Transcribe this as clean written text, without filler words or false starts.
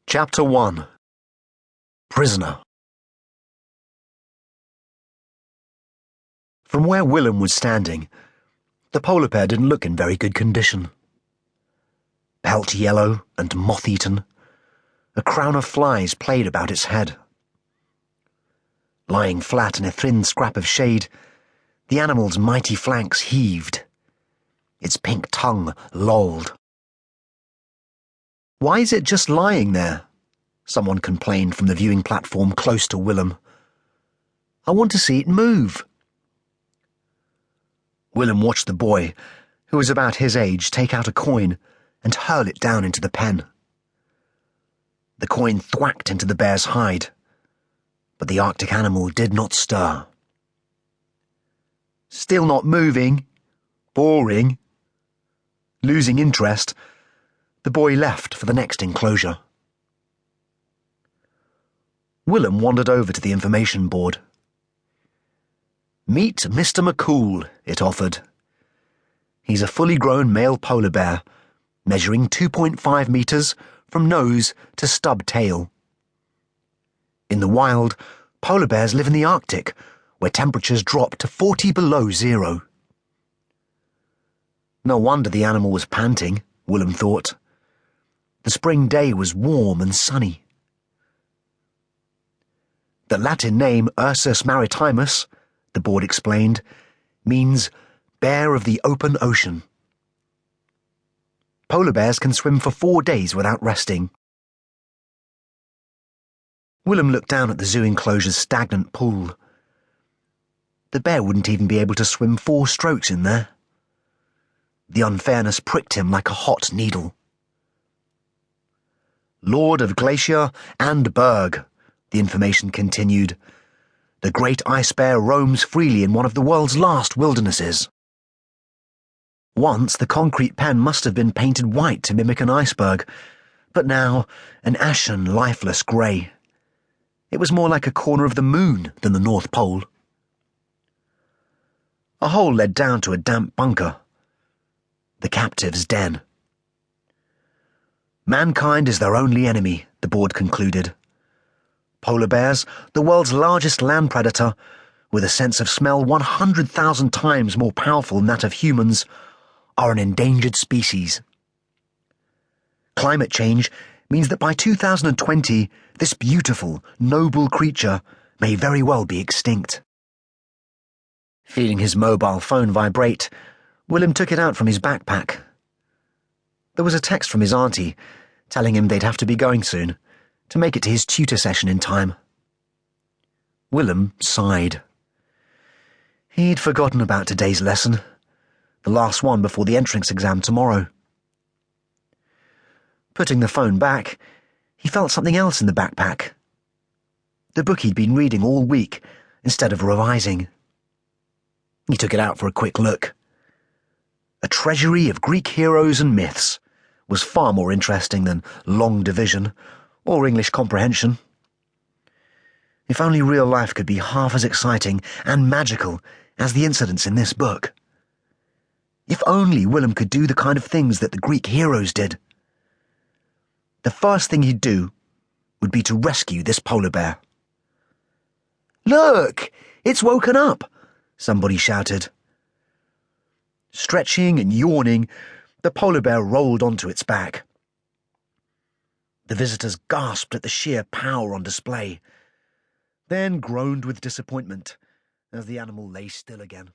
Chapter 1. Prisoner. From where Willem was standing, the polar bear didn't look in very good condition. Pelt yellow and moth-eaten, a crown of flies played about its head. Lying flat in a thin scrap of shade, the animal's mighty flanks heaved. Its pink tongue lolled. "Why is it just lying there?" someone complained from the viewing platform close to Willem. "I want to see it move." Willem watched the boy, who was about his age, take out a coin and hurl it down into the pen. The coin thwacked into the bear's hide, but the Arctic animal did not stir. Still not moving. Boring. Losing interest, the boy left for the next enclosure. Willem wandered over to the information board. "Meet Mr. McCool," it offered. "He's a fully grown male polar bear, measuring 2.5 meters from nose to stub tail. In the wild, polar bears live in the Arctic, where temperatures drop to 40 below zero. No wonder the animal was panting, Willem thought. The spring day was warm and sunny. The Latin name Ursus maritimus, the board explained, means bear of the open ocean. Polar bears can swim for 4 days without resting. Willem looked down at the zoo enclosure's stagnant pool. The bear wouldn't even be able to swim 4 strokes in there. The unfairness pricked him like a hot needle. "Lord of Glacier and Berg," the information continued. "The great ice bear roams freely in one of the world's last wildernesses. Once the concrete pen must have been painted white to mimic an iceberg, but now an ashen, lifeless grey. It was more like a corner of the moon than the North Pole. A hole led down to a damp bunker. The captive's den. Mankind is their only enemy, the board concluded. Polar bears, the world's largest land predator, with a sense of smell 100,000 times more powerful than that of humans, are an endangered species. Climate change means that by 2020, this beautiful, noble creature may very well be extinct." Feeling his mobile phone vibrate, Willem took it out from his backpack. There was a text from his auntie, telling him they'd have to be going soon, to make it to his tutor session in time. Willem sighed. He'd forgotten about today's lesson, the last one before the entrance exam tomorrow. Putting the phone back, he felt something else in the backpack. The book he'd been reading all week, instead of revising. He took it out for a quick look. A treasury of Greek heroes and myths was far more interesting than long division or English comprehension. If only real life could be half as exciting and magical as the incidents in this book. If only Willem could do the kind of things that the Greek heroes did. The first thing he'd do would be to rescue this polar bear. "Look! It's woken up!" somebody shouted. Stretching and yawning, the polar bear rolled onto its back. The visitors gasped at the sheer power on display, then groaned with disappointment as the animal lay still again.